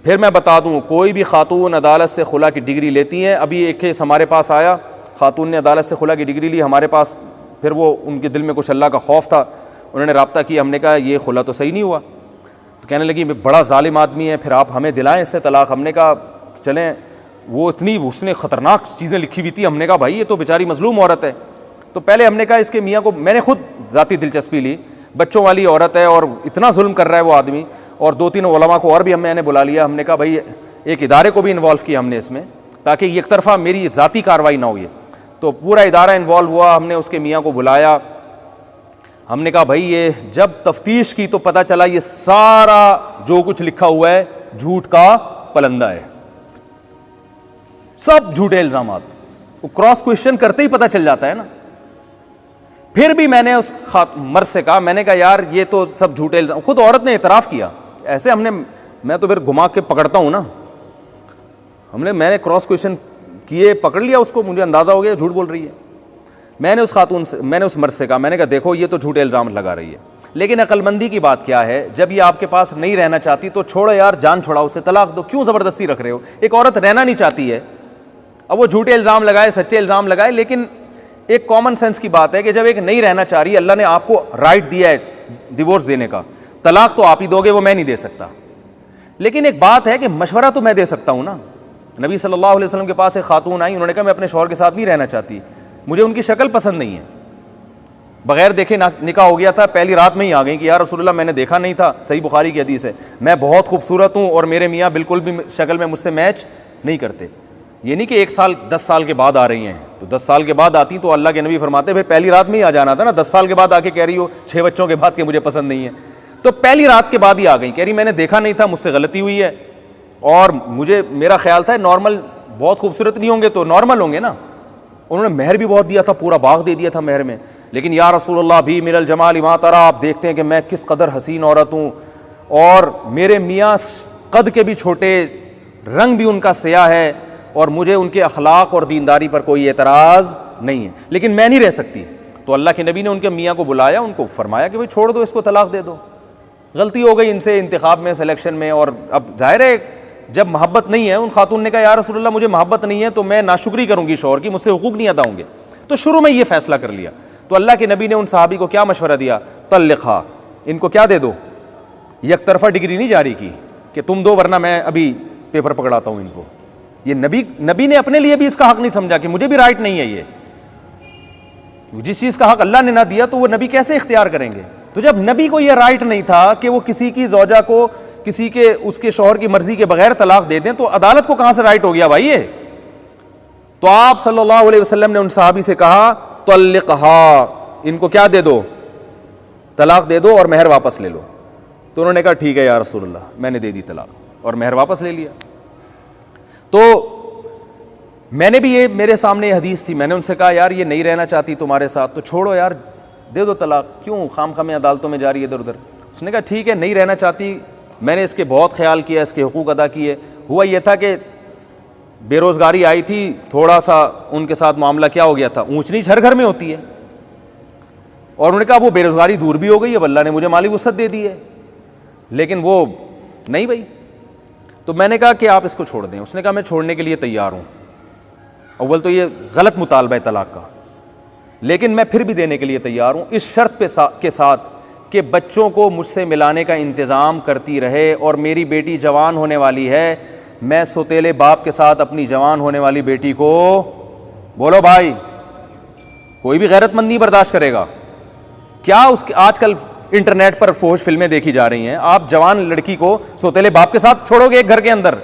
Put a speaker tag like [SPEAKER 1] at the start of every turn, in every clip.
[SPEAKER 1] پھر میں بتا دوں کوئی بھی خاتون عدالت سے خلا کی ڈگری لیتی ہیں. ابھی ایک کیس ہمارے پاس آیا, خاتون نے عدالت سے خلا کی ڈگری لی ہمارے پاس, پھر وہ ان کے دل میں کچھ اللہ کا خوف تھا, انہوں نے رابطہ کیا, ہم نے کہا یہ خلا تو صحیح نہیں ہوا, تو کہنے لگی بڑا ظالم آدمی ہے, پھر آپ ہمیں دلائیں اس سے طلاق. ہم نے کہا چلیں, وہ اتنی اس نے خطرناک چیزیں لکھی ہوئی تھی, ہم نے کہا بھائی یہ تو بیچاری مظلوم عورت ہے. تو پہلے ہم نے کہا اس کے میاں کو, میں نے خود ذاتی دلچسپی لی, بچوں والی عورت ہے اور اتنا ظلم کر رہا ہے وہ آدمی, اور 2-3 علماء کو اور بھی میں نے بلا لیا. ہم نے کہا بھائی ایک ادارے کو بھی انوالو کیا ہم نے اس میں, تاکہ ایک طرفہ میری ذاتی کارروائی نہ ہو. یہ تو پورا ادارہ انوالو ہوا, ہم نے اس کے میاں کو بلایا, ہم نے کہا بھائی یہ جب تفتیش کی تو پتہ چلا یہ سارا جو کچھ لکھا ہوا ہے جھوٹ کا پلندہ ہے, سب جھوٹے الزامات. وہ کراس کوشچن کرتے ہی پتہ چل جاتا ہے نا. پھر بھی میں نے اس مرد سے کہا, میں نے کہا یار یہ تو سب جھوٹے الزام, خود عورت نے اعتراف کیا ایسے, ہم نے, میں تو پھر گھما کے پکڑتا ہوں نا, میں نے کراس کوشچن کیے, پکڑ لیا اس کو, مجھے اندازہ ہو گیا جھوٹ بول رہی ہے. میں نے اس خاتون سے, میں نے اس مرد سے کہا, میں نے کہا دیکھو یہ تو جھوٹے الزام لگا رہی ہے, لیکن عقل مندی کی بات کیا ہے, جب یہ آپ کے پاس نہیں رہنا چاہتی تو چھوڑو یار, جان چھوڑاؤ, اسے طلاق دو, کیوں زبردستی رکھ رہے ہو. ایک عورت رہنا نہیں چاہتی ہے, اب وہ جھوٹے الزام لگائے, سچے الزام لگائے, لیکن ایک کامن سینس کی بات ہے کہ جب ایک نہیں رہنا چاہ رہی ہے, اللہ نے آپ کو رائٹ دیا ہے ڈیورس دینے کا, طلاق تو آپ ہی دو گے, وہ میں نہیں دے سکتا. لیکن ایک بات ہے کہ مشورہ تو میں دے سکتا ہوں نا. نبی صلی اللہ علیہ وسلم کے پاس ایک خاتون آئی, انہوں نے کہا میں اپنے شوہر کے ساتھ نہیں رہنا چاہتی, مجھے ان کی شکل پسند نہیں ہے, بغیر دیکھے نکاح ہو گیا تھا, پہلی رات میں ہی آ گئی کہ یا رسول اللہ میں نے دیکھا نہیں تھا, صحیح بخاری کی حدیث ہے, میں بہت خوبصورت ہوں اور میرے میاں بالکل بھی شکل میں مجھ سے میچ نہیں کرتے. یہ نہیں کہ 1 سال 10 سال کے بعد آ رہی ہیں, تو 10 سال کے بعد آتی تو اللہ کے نبی فرماتے پھر پہلی رات میں ہی آ جانا تھا نا, 10 سال کے بعد آ کے کہہ رہی ہو 6 بچوں کے بعد کہ مجھے پسند نہیں ہے, تو پہلی رات کے بعد ہی آ گئی, کہہ رہی میں نے دیکھا نہیں تھا, مجھ سے غلطی ہوئی ہے, اور مجھے میرا خیال تھا نارمل, بہت خوبصورت نہیں ہوں گے تو نارمل ہوں گے نا. انہوں نے مہر بھی بہت دیا تھا, پورا باغ دے دیا تھا مہر میں, لیکن یا رسول اللہ بھی من الجمال ما ترى, آپ دیکھتے ہیں کہ میں کس قدر حسین عورت ہوں, اور میرے میاں قد کے بھی چھوٹے, رنگ بھی ان کا سیاہ ہے, اور مجھے ان کے اخلاق اور دینداری پر کوئی اعتراض نہیں ہے, لیکن میں نہیں رہ سکتی. تو اللہ کے نبی نے ان کے میاں کو بلایا, ان کو فرمایا کہ بھائی چھوڑ دو اس کو, طلاق دے دو, غلطی ہو گئی ان سے انتخاب میں, سلیکشن میں, اور اب ظاہر ہے جب محبت نہیں ہے, ان خاتون نے کہا یا رسول اللہ مجھے محبت نہیں ہے تو میں ناشکری کروں گی شوہر کی, مجھ سے حقوق نہیں ادا ہوں گے, تو شروع میں یہ فیصلہ کر لیا. تو اللہ کے نبی نے ان صحابی کو کیا مشورہ دیا, طلقھا, ان کو کیا دے دو, یک طرفہ ڈگری نہیں جاری کی کہ تم دو ورنہ میں ابھی پیپر پکڑاتا ہوں ان کو. یہ نبی نے اپنے لیے بھی اس کا حق نہیں سمجھا کہ مجھے بھی رائٹ نہیں ہے, یہ جس چیز کا حق اللہ نے نہ دیا تو وہ نبی کیسے اختیار کریں گے. تو جب نبی کو یہ رائٹ نہیں تھا کہ وہ کسی کی زوجہ کو کسی کے اس کے شوہر کی مرضی کے بغیر طلاق دے دیں, تو عدالت کو کہاں سے رائٹ ہو گیا بھائی یہ. تو آپ صلی اللہ علیہ وسلم نے ان صحابی سے کہا طلقھا, ان کو کیا دے دو, طلاق دے دو اور مہر واپس لے لو. تو انہوں نے کہا ٹھیک ہے یا رسول اللہ, میں نے دے دی طلاق اور مہر واپس لے لیا. تو میں نے بھی, یہ میرے سامنے یہ حدیث تھی, میں نے ان سے کہا یار یہ نہیں رہنا چاہتی تمہارے ساتھ تو چھوڑو یار, دے دو طلاق, کیوں خام خام عدالتوں میں جا رہی ہے ادھر ادھر. اس نے کہا ٹھیک ہے نہیں رہنا چاہتی, میں نے اس کے بہت خیال کیا, اس کے حقوق ادا کیے. ہوا یہ تھا کہ بے روزگاری آئی تھی, تھوڑا سا ان کے ساتھ معاملہ کیا ہو گیا تھا, اونچ نیچ ہر گھر میں ہوتی ہے, اور انہوں نے کہا وہ بے روزگاری دور بھی ہو گئی, اب اللہ نے مجھے مالی وسعت دے دی ہے, لیکن وہ نہیں بھائی. تو میں نے کہا کہ آپ اس کو چھوڑ دیں. اس نے کہا میں چھوڑنے کے لیے تیار ہوں, اول تو یہ غلط مطالبہ ہے طلاق کا, لیکن میں پھر بھی دینے کے لیے تیار ہوں اس شرط کے ساتھ کہ بچوں کو مجھ سے ملانے کا انتظام کرتی رہے, اور میری بیٹی جوان ہونے والی ہے, میں سوتیلے باپ کے ساتھ اپنی جوان ہونے والی بیٹی کو, بولو بھائی کوئی بھی غیرت مند نہیں برداشت کرے گا. کیا اس کے آج کل انٹرنیٹ پر فحش فلمیں دیکھی جا رہی ہیں, آپ جوان لڑکی کو سوتیلے باپ کے ساتھ چھوڑو گے ایک گھر کے اندر,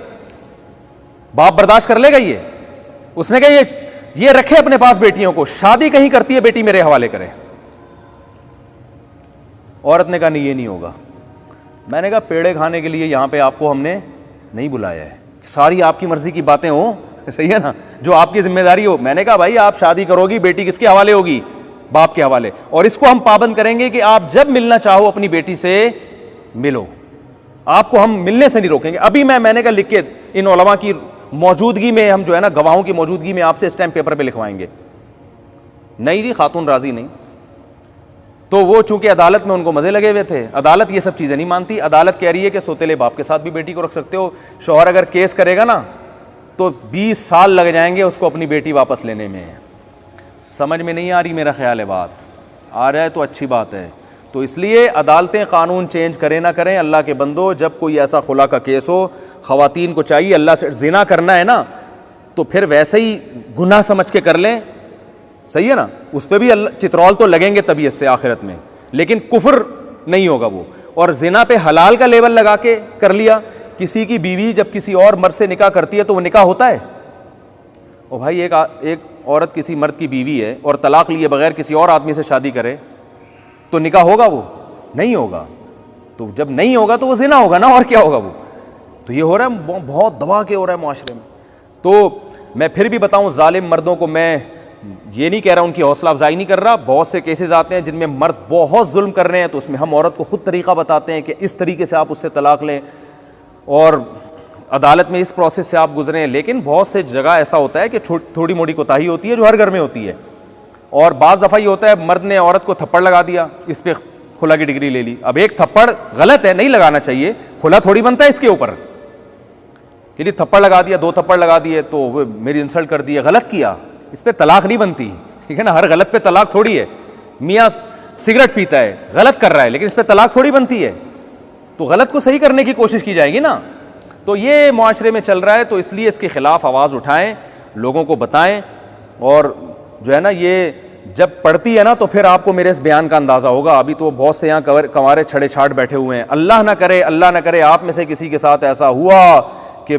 [SPEAKER 1] باپ برداشت کر لے گا یہ؟ اس نے کہا یہ رکھے اپنے پاس بیٹیوں کو, شادی کہیں کرتی ہے بیٹی میرے حوالے کرے. عورت نے کہا نہیں یہ نہیں ہوگا. میں نے کہا پیڑے کھانے کے لیے یہاں پہ آپ کو ہم نے نہیں بلایا ہے, ساری آپ کی مرضی کی باتیں ہوں, صحیح ہے نا, جو آپ کی ذمہ داری ہو. میں نے کہا بھائی آپ شادی کرو گی, بیٹی کس کے حوالے ہوگی, باپ کے حوالے, اور اس کو ہم پابند کریں گے کہ آپ جب ملنا چاہو اپنی بیٹی سے ملو, آپ کو ہم ملنے سے نہیں روکیں گے. ابھی میں نے کہا لکھ کے ان علماء کی موجودگی میں, ہم جو ہے نا گواہوں کی موجودگی میں آپ سے اسٹیمپ پیپر پہ لکھوائیں گے. نہیں جی خاتون راضی نہیں. تو وہ چونکہ عدالت میں ان کو مزے لگے ہوئے تھے، عدالت یہ سب چیزیں نہیں مانتی. عدالت کہہ رہی ہے کہ سوتیلے باپ کے ساتھ بھی بیٹی کو رکھ سکتے ہو. شوہر اگر کیس کرے گا نا تو 20 سال لگ جائیں گے اس کو اپنی بیٹی واپس لینے میں. سمجھ میں نہیں آ رہی؟ میرا خیال ہے بات آ رہا ہے تو اچھی بات ہے. تو اس لیے عدالتیں قانون چینج کریں نہ کریں، اللہ کے بندو، جب کوئی ایسا خلا کا کیس ہو، خواتین کو چاہیے اللہ سے زنا کرنا ہے نا تو پھر ویسے ہی گناہ سمجھ کے کر لیں، صحیح ہے نا. اس پہ بھی چترول تو لگیں گے طبیعت سے آخرت میں، لیکن کفر نہیں ہوگا وہ. اور زنا پہ حلال کا لیبل لگا کے کر لیا. کسی کی بیوی جب کسی اور مرد سے نکاح کرتی ہے تو وہ نکاح ہوتا ہے؟ او بھائی، ایک عورت کسی مرد کی بیوی ہے اور طلاق لیے بغیر کسی اور آدمی سے شادی کرے تو نکاح ہوگا؟ وہ نہیں ہوگا. تو جب نہیں ہوگا تو وہ زنا ہوگا نا، اور کیا ہوگا وہ. تو یہ ہو رہا ہے، بہت دبا کے ہو رہا ہے معاشرے میں. تو میں پھر بھی بتاؤں، ظالم مردوں کو میں یہ نہیں کہہ رہا ان کی حوصلہ افزائی نہیں کر رہا. بہت سے کیسز آتے ہیں جن میں مرد بہت ظلم کر رہے ہیں تو اس میں ہم عورت کو خود طریقہ بتاتے ہیں کہ اس طریقے سے آپ اس سے طلاق لیں اور عدالت میں اس پروسیس سے آپ گزریں. لیکن بہت سے جگہ ایسا ہوتا ہے کہ تھوڑی موٹی کوتاہی ہوتی ہے جو ہر گھر میں ہوتی ہے. اور بعض دفعہ یہ ہوتا ہے مرد نے عورت کو تھپڑ لگا دیا، اس پہ خلا کی ڈگری لے لی. اب ایک تھپڑ غلط ہے، نہیں لگانا چاہیے، خلا تھوڑی بنتا ہے اس کے اوپر. کہ تھپڑ لگا دیا، 2 تھپڑ لگا دیے تو وہ میری انسلٹ کر دی ہے، غلط کیا، اس پہ طلاق نہیں بنتی. ٹھیک ہے نا، ہر غلط پہ طلاق تھوڑی ہے. میاں سگریٹ پیتا ہے، غلط کر رہا ہے، لیکن اس پہ طلاق تھوڑی بنتی ہے. تو غلط کو صحیح کرنے کی کوشش کی جائے گی نا. تو یہ معاشرے میں چل رہا ہے، تو اس لیے اس کے خلاف آواز اٹھائیں، لوگوں کو بتائیں. اور جو ہے نا یہ جب پڑھتی ہے نا تو پھر آپ کو میرے اس بیان کا اندازہ ہوگا. ابھی تو بہت سے یہاں کنوارے چھڑے چھاٹ بیٹھے ہوئے ہیں. اللہ نہ کرے آپ میں سے کسی کے ساتھ ایسا ہوا کہ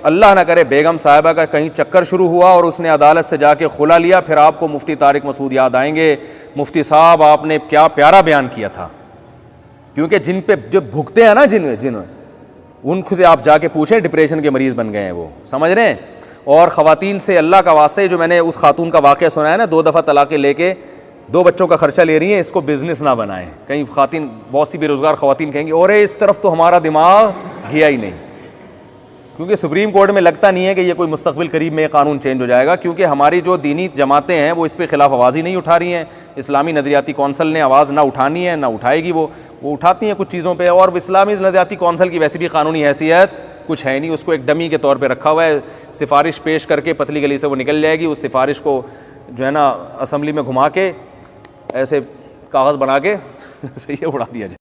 [SPEAKER 1] اللہ نہ کرے بیگم صاحبہ کا کہیں چکر شروع ہوا اور اس نے عدالت سے جا کے خلا لیا، پھر آپ کو مفتی طارق مسعود یاد آئیں گے. مفتی صاحب آپ نے کیا پیارا بیان کیا تھا. کیونکہ جن پہ جو بھگتے ہیں نا، جن ان سے آپ جا کے پوچھیں، ڈپریشن کے مریض بن گئے ہیں وہ، سمجھ رہے ہیں. اور خواتین سے اللہ کا واسطے، جو میں نے اس خاتون کا واقعہ سنا ہے نا، 2 دفعہ طلاقیں لے کے 2 بچوں کا خرچہ لے رہی ہیں، اس کو بزنس نہ بنائیں. کہیں خواتین، بہت سی بے روزگار خواتین کہیں گی اور اس طرف تو ہمارا دماغ گیا ہی نہیں. کیونکہ سپریم کورٹ میں لگتا نہیں ہے کہ یہ کوئی مستقبل قریب میں یہ قانون چینج ہو جائے گا. کیونکہ ہماری جو دینی جماعتیں ہیں وہ اس پہ خلاف آواز ہی نہیں اٹھا رہی ہیں. اسلامی نظریاتی کونسل نے آواز نہ اٹھانی ہے، نہ اٹھائے گی. وہ اٹھاتی ہیں کچھ چیزوں پہ. اور اسلامی نظریاتی کونسل کی ویسے بھی قانونی حیثیت کچھ ہے نہیں، اس کو ایک ڈمی کے طور پہ رکھا ہوا ہے. سفارش پیش کر کے پتلی گلی سے وہ نکل جائے گی. اس سفارش کو جو ہے نا اسمبلی میں گھما کے ایسے کاغذ بنا کے صحیح اڑا دیا جائے.